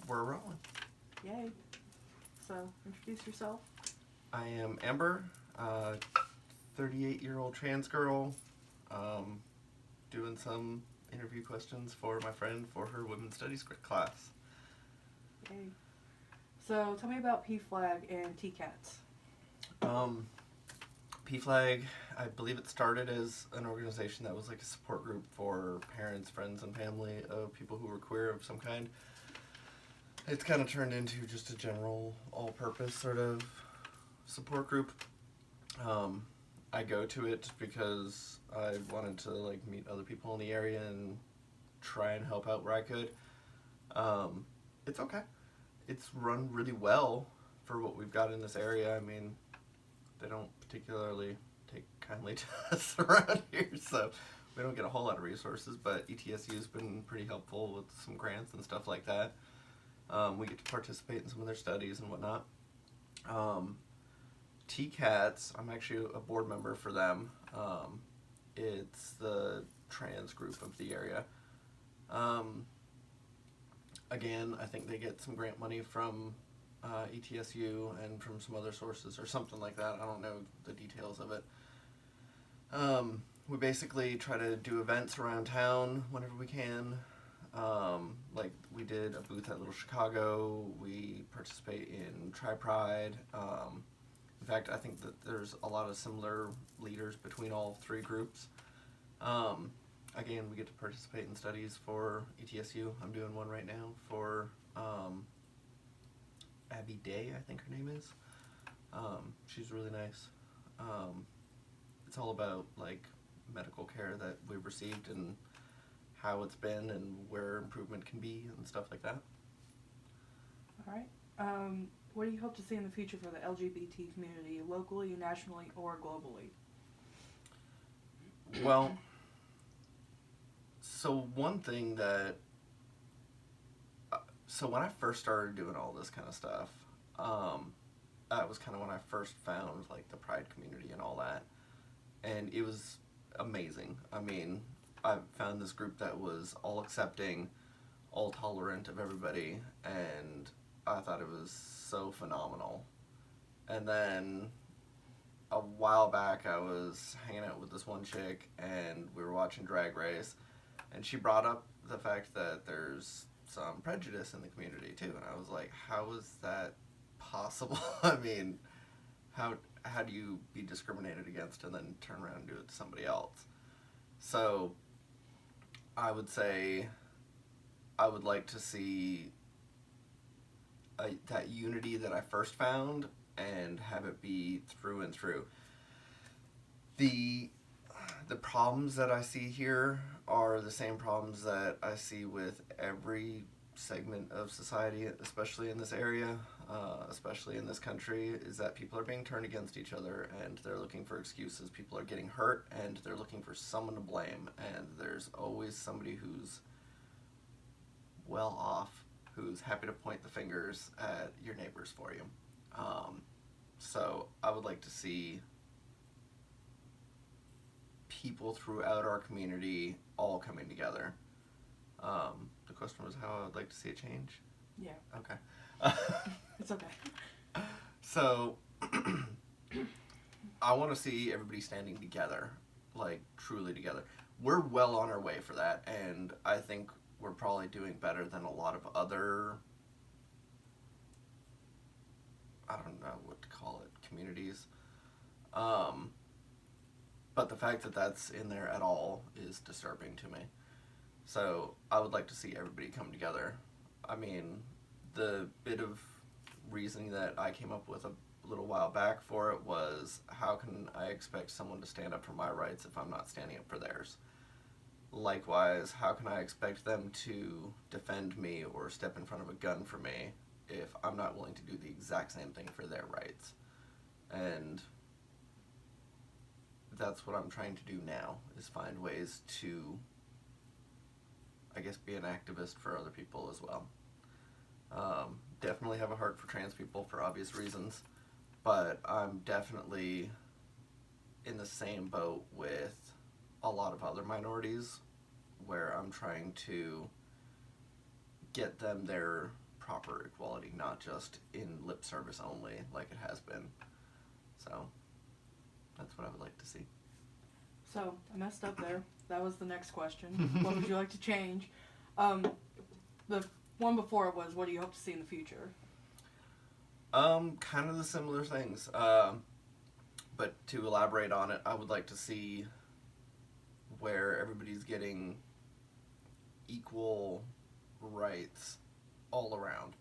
we're rolling. Yay. So, introduce yourself. I am Amber, 38-year-old trans girl, doing some interview questions for my friend for her women's studies class. Yay. So, tell me about PFLAG and TCATS. PFLAG, I believe it started as an organization that was like a support group for parents, friends, and family of people who were queer of some kind. It's kind of turned into just a general, all-purpose sort of support group. I go to it because I wanted to like meet other people in the area and try and help out where I could. It's okay. It's run really well for what we've got in this area. I mean, they don't particularly take kindly to us around here, so we don't get a whole lot of resources, but ETSU has been pretty helpful with some grants and stuff like that. We get to participate in some of their studies and whatnot. TCATS, I'm actually a board member for them. It's the trans group of the area. Again, I think they get some grant money from ETSU and from some other sources or something like that. I don't know the details of it. We basically try to do events around town whenever we can. Like we did a booth at Little Chicago. We participate in Tri-Pride. In fact, I think that there's a lot of similar leaders between all three groups. Again, we get to participate in studies for ETSU. I'm doing one right now for Abby Day, I think her name is. She's really nice. It's all about like medical care that we've received and how it's been and where improvement can be and stuff like that. All right. What do you hope to see in the future for the LGBT community, locally, nationally, or globally? Well, so one thing that, so when I first started doing all this kind of stuff, that was kind of when I first found like the Pride community and all that, and it was amazing. I mean, I found this group that was all accepting, all tolerant of everybody, and I thought it was so phenomenal. And then a while back I was hanging out with this one chick and we were watching Drag Race, and she brought up the fact that there's some prejudice in the community too, and I was like, how is that possible? I mean, how do you be discriminated against and then turn around and do it to somebody else? So I would say I would like to see that unity that I first found and have it be through and through. The problems that I see here are the same problems that I see with every segment of society, especially in this area, especially in this country, is that people are being turned against each other and they're looking for excuses. People are getting hurt and they're looking for someone to blame, and there's always somebody who's well off, who's happy to point the fingers at your neighbors for you. So I would like to see people throughout our community all coming together. The question was how I would like to see it change? Yeah. Okay. It's okay. So I want to see everybody standing together, like truly together. We're well on our way for that, and I think we're probably doing better than a lot of other, I don't know what to call it, communities. But the fact that that's in there at all is disturbing to me. So I would like to see everybody come together. I mean, the bit of reasoning that I came up with a little while back for it was, how can I expect someone to stand up for my rights if I'm not standing up for theirs? Likewise, how can I expect them to defend me or step in front of a gun for me if I'm not willing to do the exact same thing for their rights? And that's what I'm trying to do now, is find ways to, I guess, be an activist for other people as well. Definitely have a heart for trans people for obvious reasons, but I'm definitely in the same boat with a lot of other minorities where I'm trying to get them their proper equality, not just in lip service only like it has been. So that's what I would like to see. So I messed up there. That was the next question. What would you like to change? The one before it was, what do you hope to see in the future? Kind of the similar things. But to elaborate on it, I would like to see where everybody's getting equal rights all around,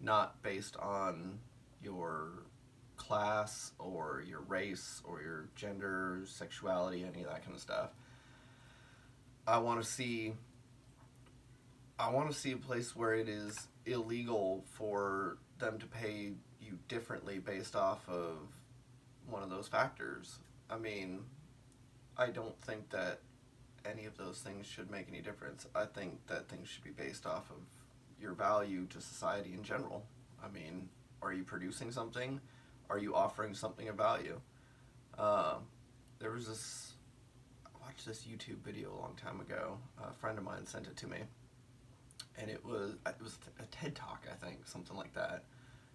not based on your class or your race or your gender, sexuality, any of that kind of stuff. I want to see a place where it is illegal for them to pay you differently based off of one of those factors. I mean, I don't think that any of those things should make any difference. I think that things should be based off of your value to society in general. I mean, are you producing something? Are you offering something of value? There was this, I watched this YouTube video a long time ago. A friend of mine sent it to me. And it was a TED Talk, I think, something like that.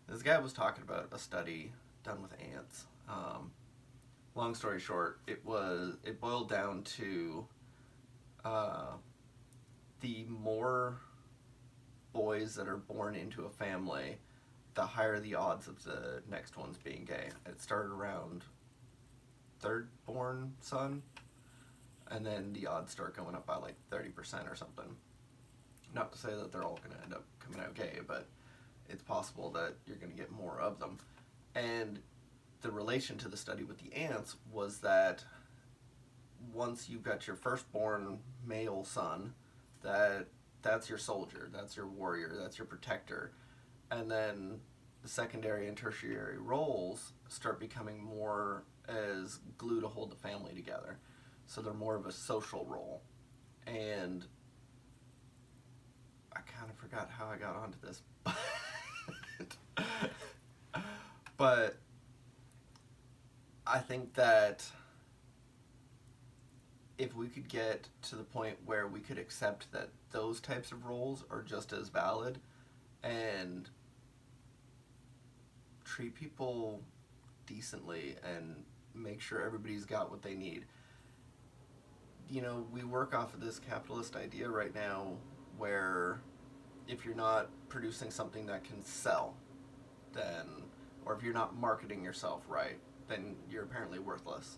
This guy was talking about a study done with ants. Long story short, it boiled down to the more boys that are born into a family, the higher the odds of the next ones being gay. It started around third born son, and then the odds start going up by like 30% or something. Not to say that they're all going to end up coming out gay, but it's possible that you're going to get more of them. And the relation to the study with the ants was that once you've got your firstborn male son, that's your soldier, that's your warrior, that's your protector. And then the secondary and tertiary roles start becoming more as glue to hold the family together. So they're more of a social role. And I kind of forgot how I got onto this. But I think that if we could get to the point where we could accept that those types of roles are just as valid and treat people decently and make sure everybody's got what they need. You know, we work off of this capitalist idea right now where if you're not producing something that can sell, then, or if you're not marketing yourself right, then you're apparently worthless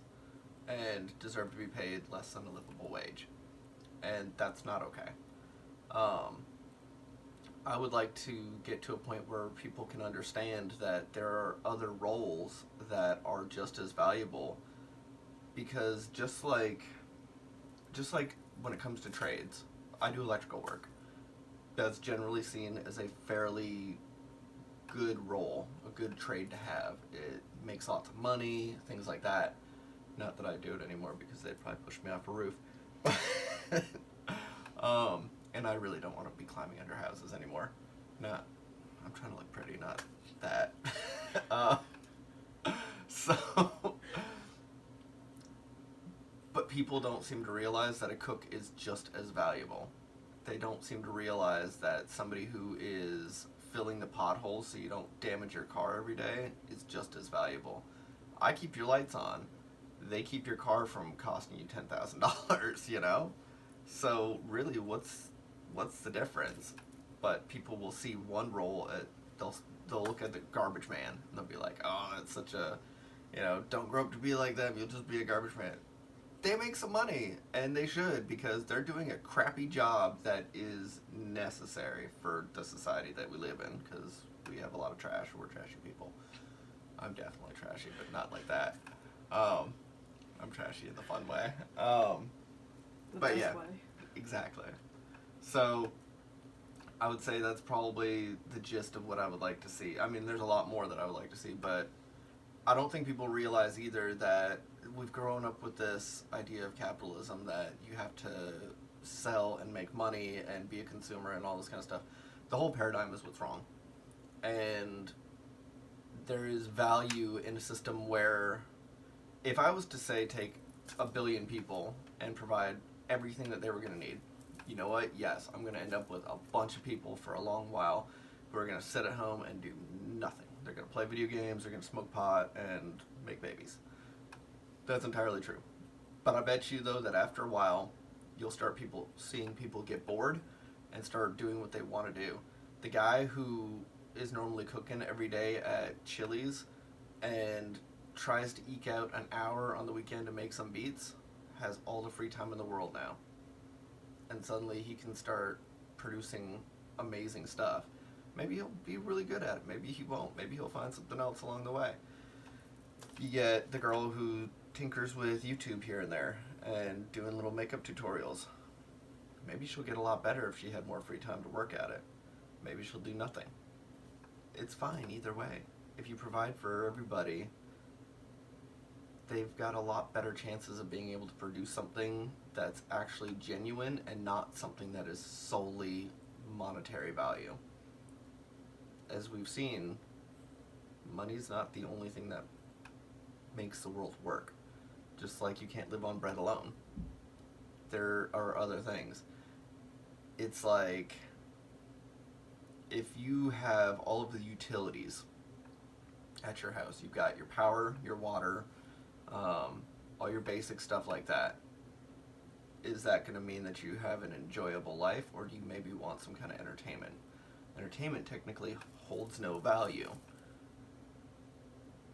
and deserve to be paid less than a livable wage. And that's not okay. I would like to get to a point where people can understand that there are other roles that are just as valuable, because just like when it comes to trades, I do electrical work. That's generally seen as a fairly good role, a good trade to have. It makes lots of money, things like that. Not that I do it anymore because they'd probably push me off a roof. And I really don't want to be climbing under houses anymore. Not, I'm trying to look pretty, not that. So, but people don't seem to realize that a cook is just as valuable. They don't seem to realize that somebody who is filling the potholes so you don't damage your car every day is just as valuable. I keep your lights on. They keep your car from costing you $10,000, you know? So really, what's the difference? But people will see one role at, they'll look at the garbage man and they'll be like, oh, that's such a, you know, don't grow up to be like them, you'll just be a garbage man. They make some money, and they should, because they're doing a crappy job that is necessary for the society that we live in, because we have a lot of trash. We're trashy people. I'm definitely trashy, but not like that. I'm trashy in the fun way. But yeah, way. Exactly. So I would say that's probably the gist of what I would like to see. I mean, there's a lot more that I would like to see, but I don't think people realize either that we've grown up with this idea of capitalism that you have to sell and make money and be a consumer and all this kind of stuff. The whole paradigm is what's wrong. And there is value in a system where if I was to say take 1 billion people and provide everything that they were going to need, you know what? Yes, I'm going to end up with a bunch of people for a long while who are going to sit at home and do nothing. They're going to play video games, they're going to smoke pot, and make babies. That's entirely true. But I bet you, though, that after a while, you'll start seeing people get bored and start doing what they want to do. The guy who is normally cooking every day at Chili's and tries to eke out an hour on the weekend to make some beats has all the free time in the world now. And suddenly he can start producing amazing stuff. Maybe he'll be really good at it. Maybe he won't. Maybe he'll find something else along the way. You get the girl who tinkers with YouTube here and there and doing little makeup tutorials. Maybe she'll get a lot better if she had more free time to work at it. Maybe she'll do nothing. It's fine either way. If you provide for everybody, they've got a lot better chances of being able to produce something that's actually genuine and not something that is solely monetary value. As we've seen, money's not the only thing that makes the world work. Just like you can't live on bread alone. There are other things. It's like if you have all of the utilities at your house, you've got your power, your water, all your basic stuff like that. Is that going to mean that you have an enjoyable life, or do you maybe want some kind of entertainment? Entertainment technically holds no value,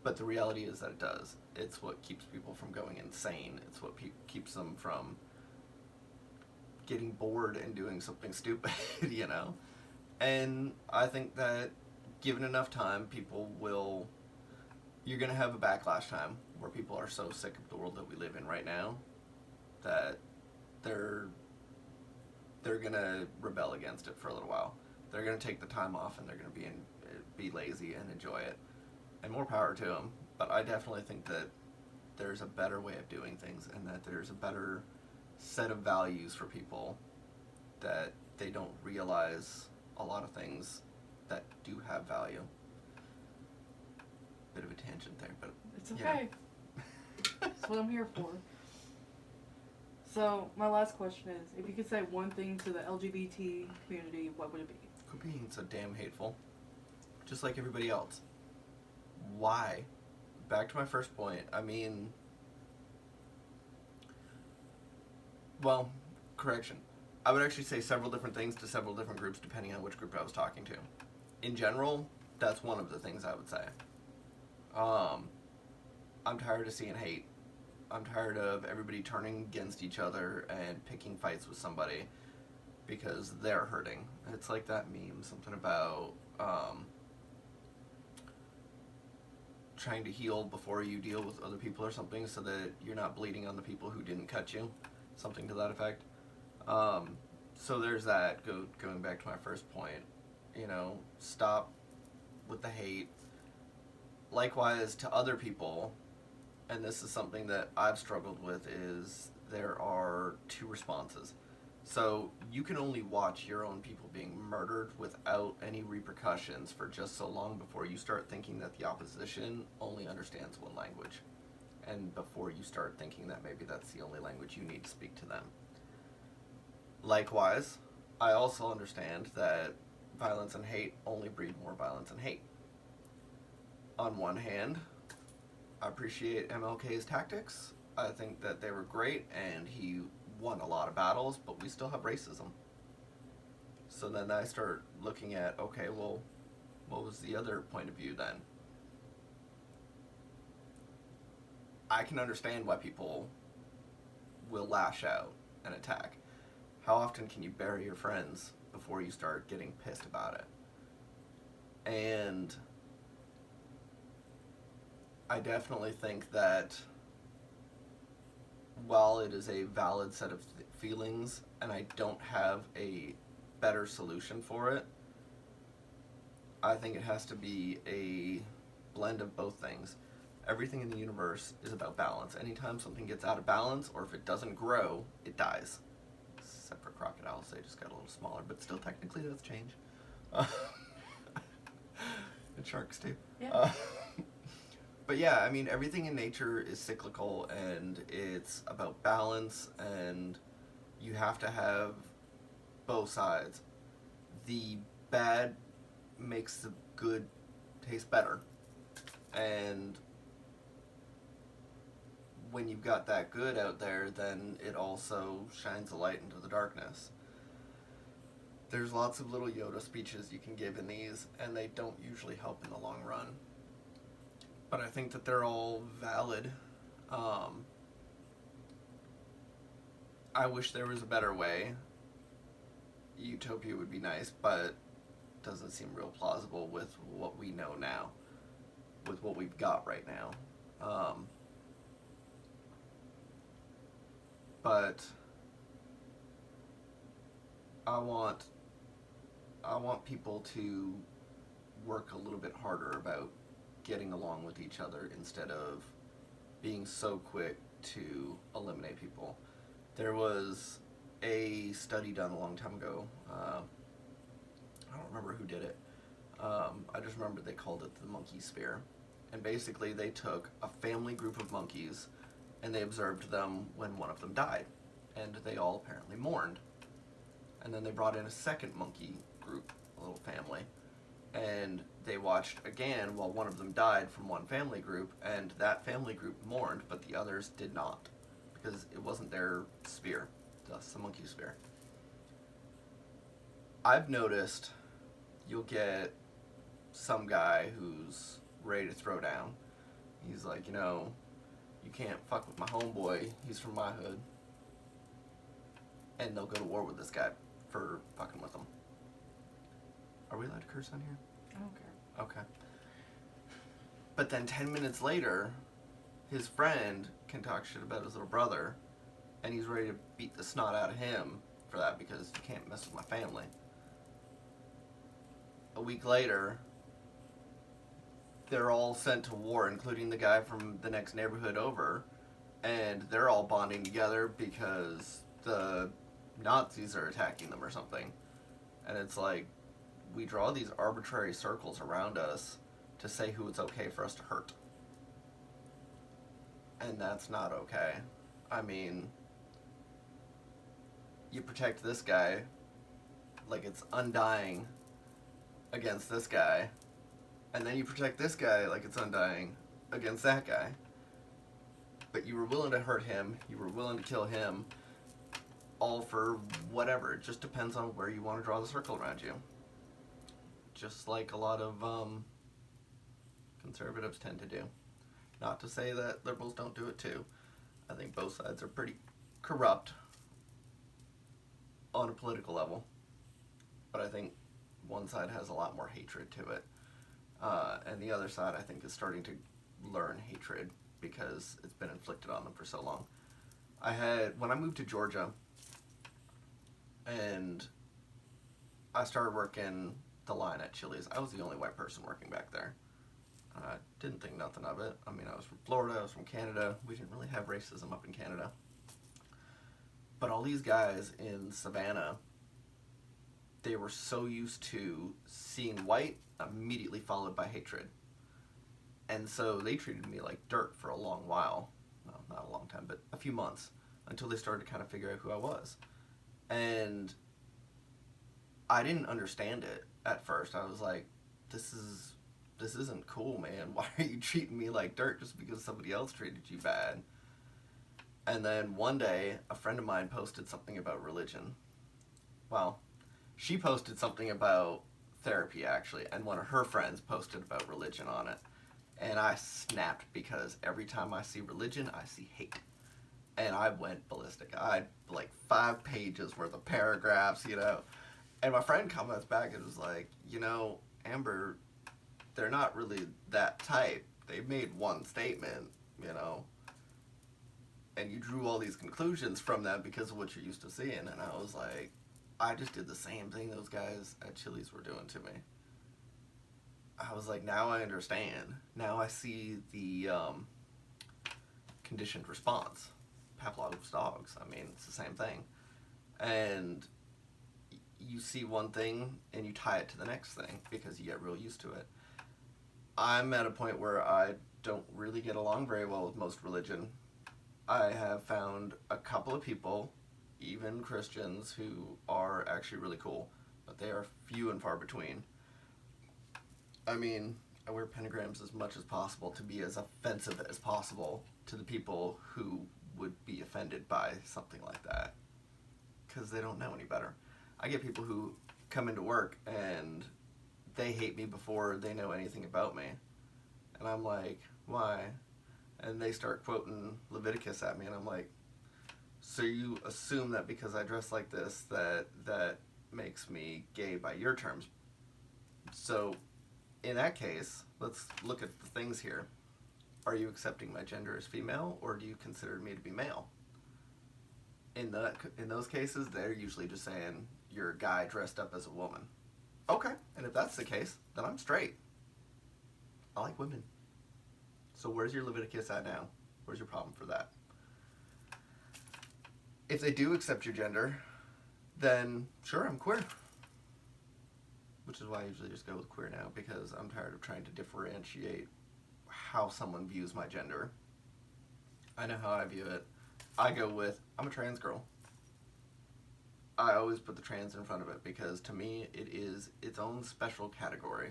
but the reality is that it does. It's what keeps people from going insane. It's what keeps them from getting bored and doing something stupid, you know? And I think that given enough time, you're going to have a backlash time where people are so sick of the world that we live in right now that they're going to rebel against it for a little while. They're going to take the time off and they're going to be lazy and enjoy it. And more power to them. But I definitely think that there's a better way of doing things and that there's a better set of values for people, that they don't realize a lot of things that do have value. Bit of a tangent there, but it's okay. Yeah. That's what I'm here for. So my last question is, if you could say one thing to the LGBT community, what would it be? Quit being so damn hateful. Just like everybody else. Why? Back to my first point. I mean, well, correction. I would actually say several different things to several different groups depending on which group I was talking to. In general, that's one of the things I would say. I'm tired of seeing hate. I'm tired of everybody turning against each other and picking fights with somebody because they're hurting. It's like that meme, something about trying to heal before you deal with other people or something so that you're not bleeding on the people who didn't cut you. Something to that effect. So there's that, going back to my first point. You know, stop with the hate. Likewise, to other people, and this is something that I've struggled with, is there are two responses. So you can only watch your own people being murdered without any repercussions for just so long before you start thinking that the opposition only understands one language. And before you start thinking that maybe that's the only language you need to speak to them. Likewise, I also understand that violence and hate only breed more violence and hate. On one hand, I appreciate MLK's tactics. I think that they were great, and he won a lot of battles, but we still have racism. So then I start looking at, okay, well, what was the other point of view then? I can understand why people will lash out and attack. How often can you bury your friends before you start getting pissed about it? And I definitely think that while it is a valid set of feelings and I don't have a better solution for it, I think it has to be a blend of both things. Everything in the universe is about balance. Anytime something gets out of balance, or if it doesn't grow, it dies. Except for crocodiles, they just got a little smaller, but still technically that's change. And sharks too. Yeah. But yeah, I mean, everything in nature is cyclical, and it's about balance, and you have to have both sides. The bad makes the good taste better. And when you've got that good out there, then it also shines a light into the darkness. There's lots of little Yoda speeches you can give in these, and they don't usually help in the long run. But I think that they're all valid. I wish there was a better way. Utopia would be nice, but doesn't seem real plausible with what we know now, with what we've got right now. But I want people to work a little bit harder about getting along with each other instead of being so quick to eliminate people. There was a study done a long time ago. I don't remember who did it. I just remember they called it the monkey sphere. And basically they took a family group of monkeys and they observed them when one of them died. And they all apparently mourned. And then they brought in a second monkey group, a little family. And they watched again while one of them died from one family group, and that family group mourned, but the others did not. Because it wasn't their sphere. That's the monkey sphere. I've noticed you'll get some guy who's ready to throw down. He's like, you can't fuck with my homeboy. He's from my hood. And they'll go to war with this guy for fucking with them. Are we allowed to curse on here? I don't care. Okay. But then 10 minutes later, his friend can talk shit about his little brother, and he's ready to beat the snot out of him for that because you can't mess with my family. A week later, they're all sent to war, including the guy from the next neighborhood over, and they're all bonding together because the Nazis are attacking them or something. And it's like, we draw these arbitrary circles around us to say who it's okay for us to hurt. And that's not okay. I mean, you protect this guy like it's undying against this guy, and then you protect this guy like it's undying against that guy. But you were willing to hurt him, you were willing to kill him, all for whatever. It just depends on where you want to draw the circle around you. Just like a lot of conservatives tend to do. Not to say that liberals don't do it too. I think both sides are pretty corrupt on a political level. But I think one side has a lot more hatred to it. And the other side, I think, is starting to learn hatred because it's been inflicted on them for so long. When I moved to Georgia, and I started working the line at Chili's, I was the only white person working back there. I didn't think nothing of it. I mean, I was from Florida, I was from Canada. We didn't really have racism up in Canada. But all these guys in Savannah, they were so used to seeing white immediately followed by hatred. And so they treated me like dirt for a long while. Well, not a long time, but a few months, until they started to kind of figure out who I was. And I didn't understand it at first. I was like, this isn't cool, man. Why are you treating me like dirt just because somebody else treated you bad? And then one day, a friend of mine posted something about religion. Well, she posted something about therapy, actually, and one of her friends posted about religion on it. And I snapped because every time I see religion, I see hate. And I went ballistic. I had like 5 pages worth of paragraphs, And my friend comments back and was like, Amber, they're not really that type. They made one statement, and you drew all these conclusions from that because of what you're used to seeing. And I was like, I just did the same thing those guys at Chili's were doing to me. I was like, now I understand. Now I see the conditioned response. Pavlov's dogs. I mean, it's the same thing. And you see one thing and you tie it to the next thing because you get real used to it. I'm at a point where I don't really get along very well with most religion. I have found a couple of people, even Christians, who are actually really cool, but they are few and far between. I mean, I wear pentagrams as much as possible to be as offensive as possible to the people who would be offended by something like that. Because they don't know any better. I get people who come into work and they hate me before they know anything about me. And I'm like, why? And they start quoting Leviticus at me, and I'm like, so you assume that because I dress like this that makes me gay by your terms. So in that case, let's look at the things here. Are you accepting my gender as female, or do you consider me to be male? In those cases, they're usually just saying you're a guy dressed up as a woman. Okay, and if that's the case, then I'm straight. I like women. So where's your Leviticus at now? Where's your problem for that? If they do accept your gender, then sure, I'm queer. Which is why I usually just go with queer now, because I'm tired of trying to differentiate how someone views my gender. I know how I view it. I go with, I'm a trans girl. I always put the trans in front of it because to me it is its own special category.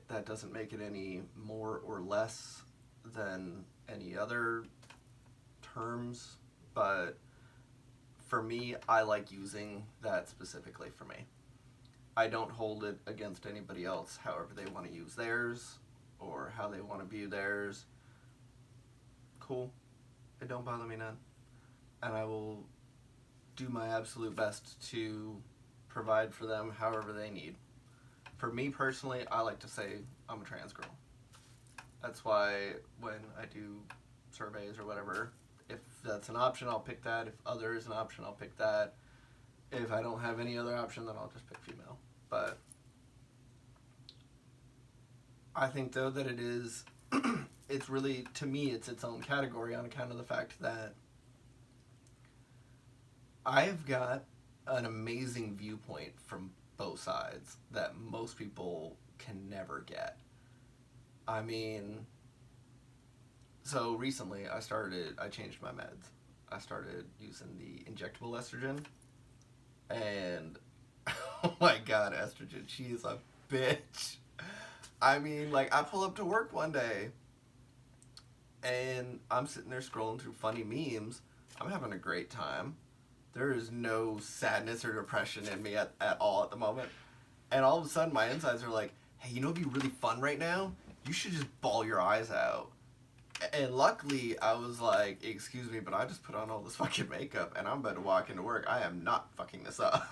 That doesn't make it any more or less than any other terms, but for me, I like using that specifically for me. I don't hold it against anybody else, however they want to use theirs or how they want to view theirs. Cool. It don't bother me none. And I will do my absolute best to provide for them however they need. For me personally, I like to say I'm a trans girl. That's why when I do surveys or whatever, if that's an option, I'll pick that. If other is an option, I'll pick that. If I don't have any other option, then I'll just pick female. But I think, though, that it is, it's really, to me, it's its own category on account of the fact that I've got an amazing viewpoint from both sides that most people can never get. I mean, so recently I changed my meds. I started using the injectable estrogen, and oh my god, estrogen, she is a bitch. I mean, like, I pull up to work one day, and I'm sitting there scrolling through funny memes. I'm having a great time. There is no sadness or depression in me at all at the moment. And all of a sudden, my insides are like, hey, you know what'd be really fun right now? You should just bawl your eyes out. And luckily, I was like, excuse me, but I just put on all this fucking makeup, and I'm about to walk into work. I am not fucking this up.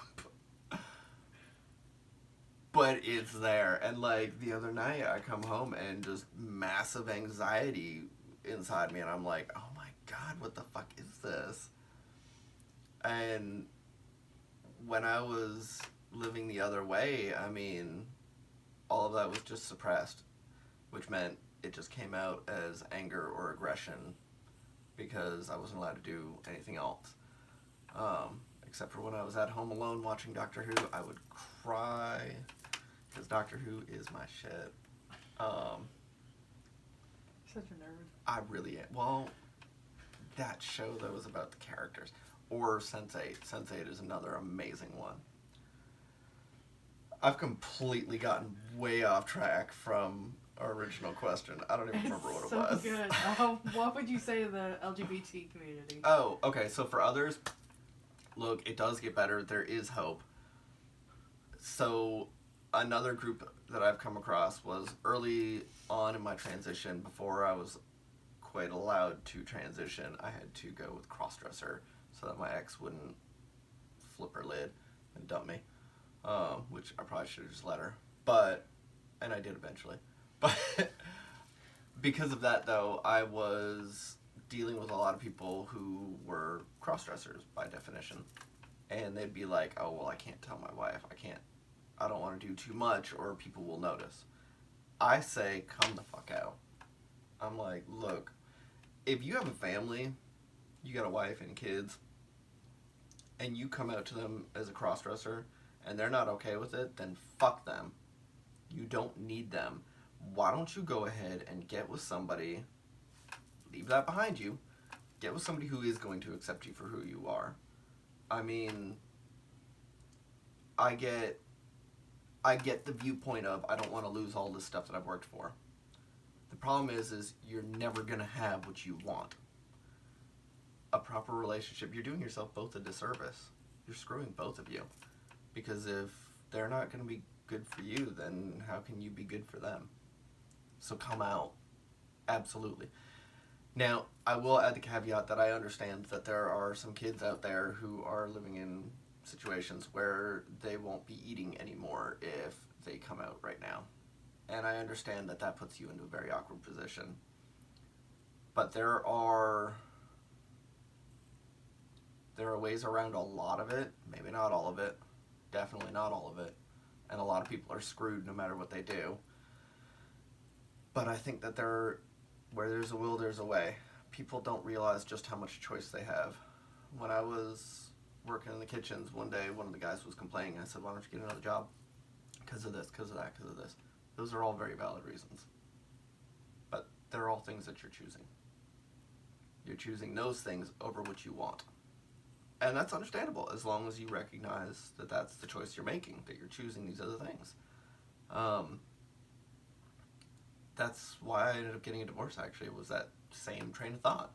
But it's there. And, like, the other night, I come home and just massive anxiety inside me, and I'm like, oh my god, what the fuck is this? And when I was living the other way, I mean, all of that was just suppressed, which meant it just came out as anger or aggression because I wasn't allowed to do anything else. Except for when I was at home alone watching Doctor Who, I would cry because Doctor Who is my shit. Such a nerd. I really am. Well, that show, though, was about the characters. Or Sense8. Sense8 is another amazing one. I've completely gotten way off track from our original question. I don't even remember what it was. So good. What would you say to the LGBT community? Oh, okay. So for others, look, it does get better. There is hope. So another group that I've come across was early on in my transition, before I was quite allowed to transition, I had to go with crossdresser so that my ex wouldn't flip her lid and dump me, which I probably should have just let her. And I did eventually. But because of that, though, I was dealing with a lot of people who were crossdressers by definition. And they'd be like, oh, well, I can't tell my wife. I don't want to do too much or people will notice. I say, come the fuck out. I'm like, look, if you have a family, you got a wife and kids, and you come out to them as a crossdresser and they're not okay with it, then fuck them. You don't need them. Why don't you go ahead and get with somebody, leave that behind you, get with somebody who is going to accept you for who you are. I mean, I get I get the viewpoint of I don't want to lose all this stuff that I've worked for. The problem is you're never going to have what you want. A proper relationship, you're doing yourself both a disservice. You're screwing both of you. Because if they're not going to be good for you, then how can you be good for them? So come out. Absolutely. Now, I will add the caveat that I understand that there are some kids out there who are living in situations where they won't be eating anymore if they come out right now. And I understand that that puts you into a very awkward position. But there are ways around a lot of it, maybe not all of it, definitely not all of it, and a lot of people are screwed no matter what they do. But I think that where there's a will, there's a way. People don't realize just how much choice they have. When I was working in the kitchens, one day one of the guys was complaining. I said, why don't you get another job? Because of this, because of that, because of this. Those are all very valid reasons. But they're all things that you're choosing. You're choosing those things over what you want. And that's understandable as long as you recognize that that's the choice you're making, that you're choosing these other things. That's why I ended up getting a divorce, actually. It was that same train of thought.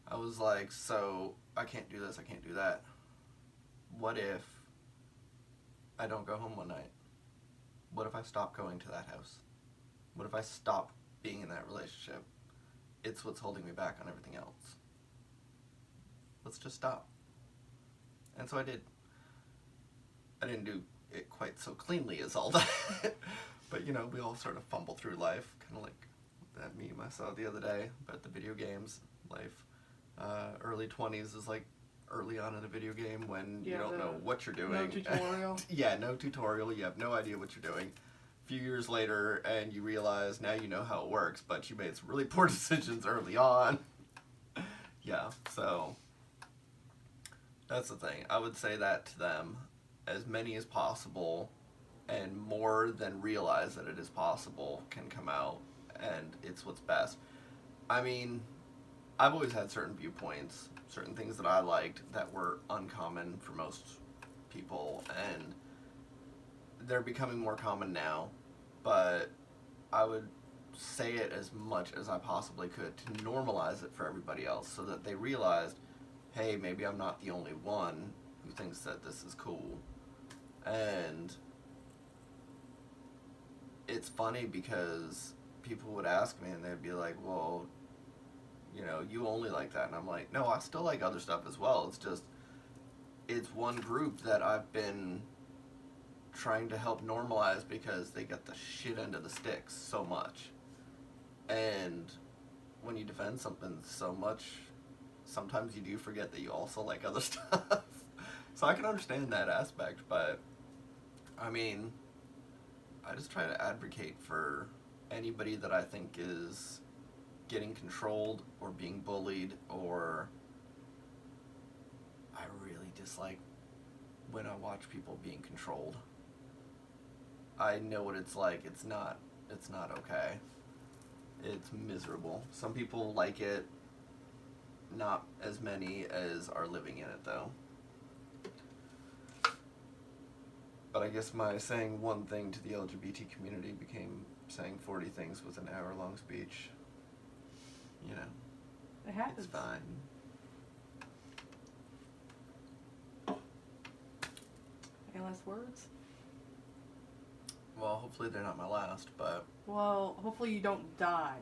I was like, so I can't do this, I can't do that. What if I don't go home one night? What if I stop going to that house? What if I stop being in that relationship? It's what's holding me back on everything else. Let's just stop. And so I did. I didn't do it quite so cleanly as all that. But, you know, we all sort of fumble through life, kind of like that meme I saw the other day about the video games life. Early 20s is like early on in a video game when you don't know what you're doing. No tutorial. Yeah, no tutorial. You have no idea what you're doing. A few years later, and you realize now you know how it works, but you made some really poor decisions early on. Yeah, so that's the thing. I would say that to them, as many as possible, and more than realize that it is possible can come out, and it's what's best. I mean, I've always had certain viewpoints, certain things that I liked that were uncommon for most people, and they're becoming more common now, but I would say it as much as I possibly could to normalize it for everybody else so that they realized, hey, maybe I'm not the only one who thinks that this is cool. And it's funny because people would ask me and they'd be like, well, you know, you only like that. And I'm like, no, I still like other stuff as well. It's just, it's one group that I've been trying to help normalize because they get the shit end of the sticks so much. And when you defend something so much, sometimes you do forget that you also like other stuff. So I can understand that aspect, but I mean, I just try to advocate for anybody that I think is getting controlled or being bullied, or I really dislike when I watch people being controlled. I know what it's like. It's not okay. It's miserable. Some people like it, not as many as are living in it though. But I guess my saying one thing to the LGBT community became saying 40 things with an hour-long speech. You know, It happens. it's fine. Any last words? Well, hopefully they're not my last, but... Well, hopefully you don't die.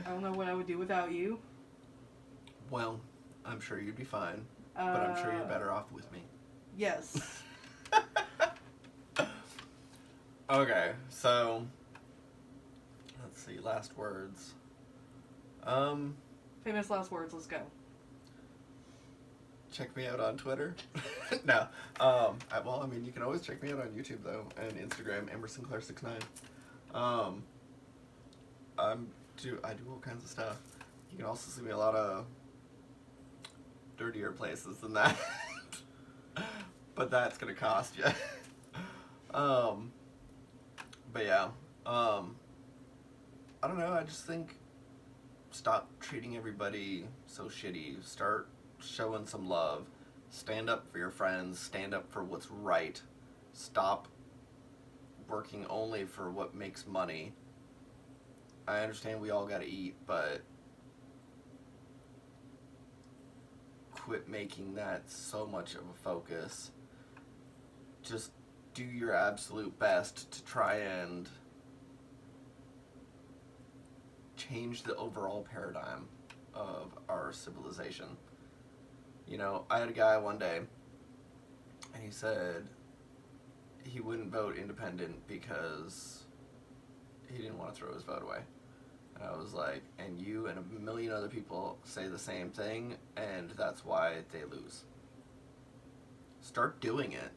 I don't know what I would do without you. Well, I'm sure you'd be fine, but I'm sure you're better off with me. Yes. Okay, so... Let's see, last words. Famous last words, let's go. Check me out on Twitter. No. Well, I mean, you can always check me out on YouTube, though, and Instagram, AmberSinclair69. I do all kinds of stuff. You can also see me a lot of dirtier places than that. But that's going to cost you. But yeah. I don't know, I just think stop treating everybody so shitty. Start showing some love. Stand up for your friends. Stand up for what's right. Stop working only for what makes money. I understand we all gotta eat, but quit making that so much of a focus. Just do your absolute best to try and change the overall paradigm of our civilization. You know, I had a guy one day, and he said he wouldn't vote independent because he didn't want to throw his vote away. And I was like, and you and a million other people say the same thing, and that's why they lose. Start doing it.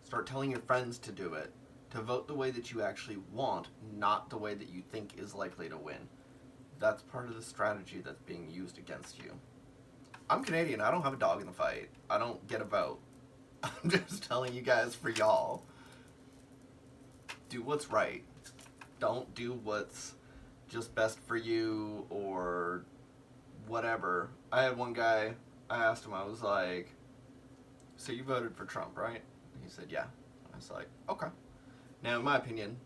Start telling your friends to do it. To vote the way that you actually want, not the way that you think is likely to win. That's part of the strategy that's being used against you. I'm Canadian. I don't have a dog in the fight. I don't get a vote. I'm just telling you guys for y'all. Do what's right. Don't do what's just best for you or whatever. I had one guy, I asked him, I was like, so you voted for Trump, right? He said, yeah. I was like, okay. Now, in my opinion,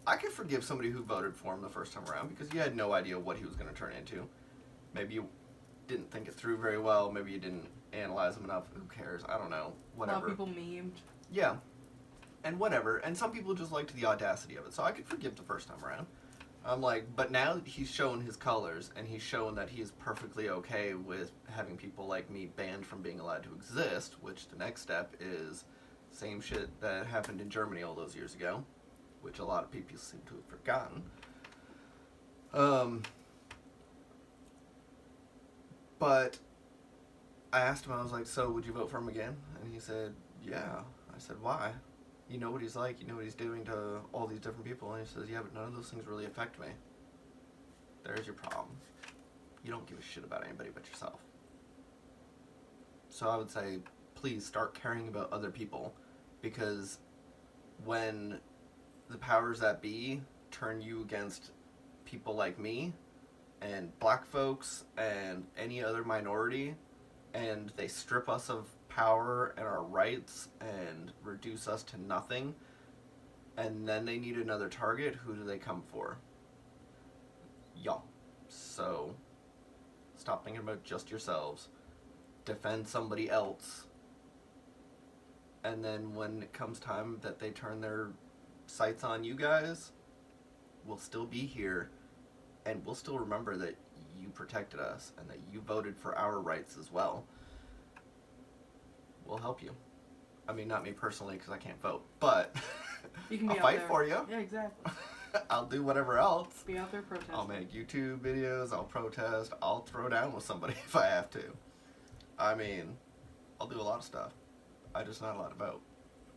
I could forgive somebody who voted for him the first time around because you had no idea what he was going to turn into. Maybe you didn't think it through very well. Maybe you didn't analyze him enough. Who cares? I don't know. Whatever. A lot of people memed. Yeah. And whatever. And some people just liked the audacity of it. So I could forgive the first time around. I'm like, but now that he's shown his colors and he's shown that he is perfectly okay with having people like me banned from being allowed to exist, which the next step is same shit that happened in Germany all those years ago, which a lot of people seem to have forgotten. But I asked him, I was like, so would you vote for him again? And he said, yeah. I said, why? You know what he's like, you know what he's doing to all these different people. And he says, yeah, but none of those things really affect me. There's your problem. You don't give a shit about anybody but yourself. So I would say, please start caring about other people, because when the powers that be turn you against people like me and black folks and any other minority, and they strip us of power and our rights and reduce us to nothing, and then they need another target, who do they come for? Y'all. So stop thinking about just yourselves. Defend somebody else. And then when it comes time that they turn their sights on you guys, we'll still be here, and we'll still remember that you protected us and that you voted for our rights as well. We'll help you. I mean, not me personally, because I can't vote, but You can be I'll out fight there. for you. Yeah, exactly. I'll do whatever else. Be out there protesting. I'll make YouTube videos, I'll protest, I'll throw down with somebody if I have to. I mean, I'll do a lot of stuff. I'm just not allowed to vote.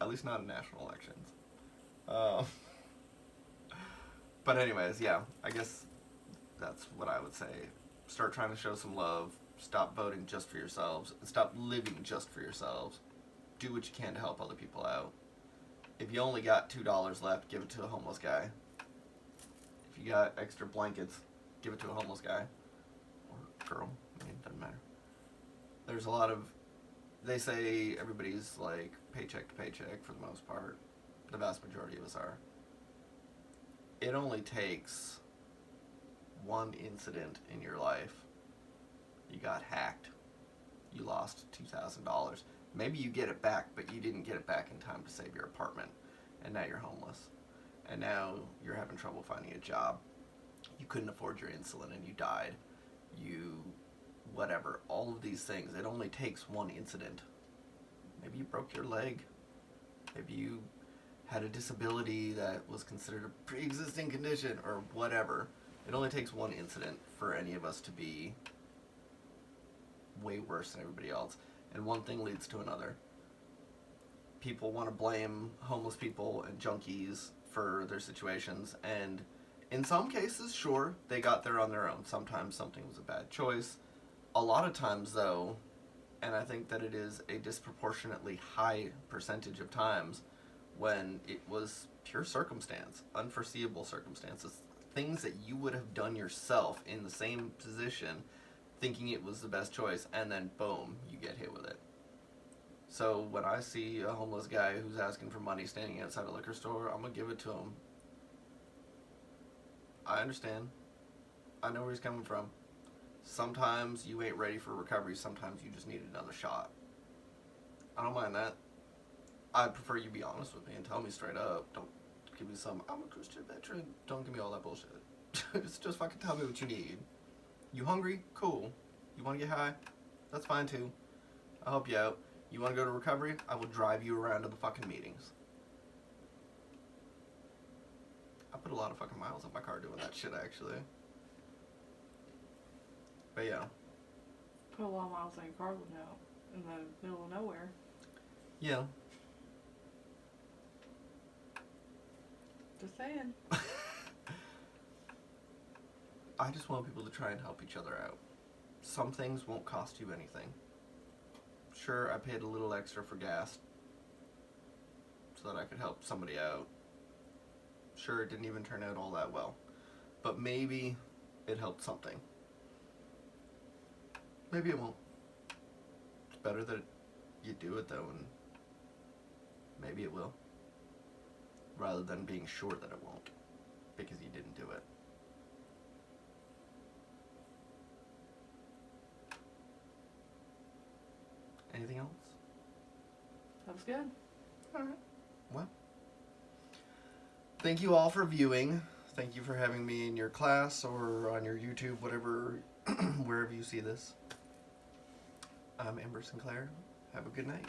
At least not in national elections. But anyways, yeah, I guess that's what I would say. Start trying to show some love. Stop voting just for yourselves. And stop living just for yourselves. Do what you can to help other people out. If you only got $2 left, give it to a homeless guy. If you got extra blankets, give it to a homeless guy. Or girl. I mean, it doesn't matter. There's a lot of... They say everybody's like paycheck to paycheck for the most part. The vast majority of us are. It only takes one incident in your life. You got hacked. You lost $2,000. Maybe you get it back, but you didn't get it back in time to save your apartment. And now you're homeless. And now you're having trouble finding a job. You couldn't afford your insulin and you died. Whatever. All of these things. It only takes one incident. Maybe you broke your leg. Maybe you had a disability that was considered a pre-existing condition or whatever. It only takes one incident for any of us to be way worse than everybody else. And one thing leads to another. People want to blame homeless people and junkies for their situations, and in some cases, sure, they got there on their own. Sometimes something was a bad choice. A lot of times, though, and I think that it is a disproportionately high percentage of times, when it was pure circumstance, unforeseeable circumstances, things that you would have done yourself in the same position, thinking it was the best choice, and then boom, you get hit with it. So when I see a homeless guy who's asking for money standing outside a liquor store, I'm going to give it to him. I understand. I know where he's coming from. Sometimes you ain't ready for recovery. Sometimes you just need another shot. I don't mind that. I prefer you be honest with me and tell me straight up. Don't give me some, I'm a Christian veteran. Don't give me all that bullshit. Just fucking tell me what you need. You hungry? Cool. You want to get high? That's fine too. I'll help you out. You want to go to recovery? I will drive you around to the fucking meetings. I put a lot of fucking miles on my car doing that shit, actually. But yeah. Put a lot of miles on your car now in the middle of nowhere. Yeah. Just saying. I just want people to try and help each other out. Some things won't cost you anything. Sure, I paid a little extra for gas so that I could help somebody out. Sure, it didn't even turn out all that well. But maybe it helped something. Maybe it won't. It's better that you do it though, and maybe it will. Rather than being sure that it won't. Because you didn't do it. Anything else? That was good. Alright. Well. Thank you all for viewing. Thank you for having me in your class or on your YouTube, whatever, wherever you see this. I'm Amber Sinclair. Have a good night.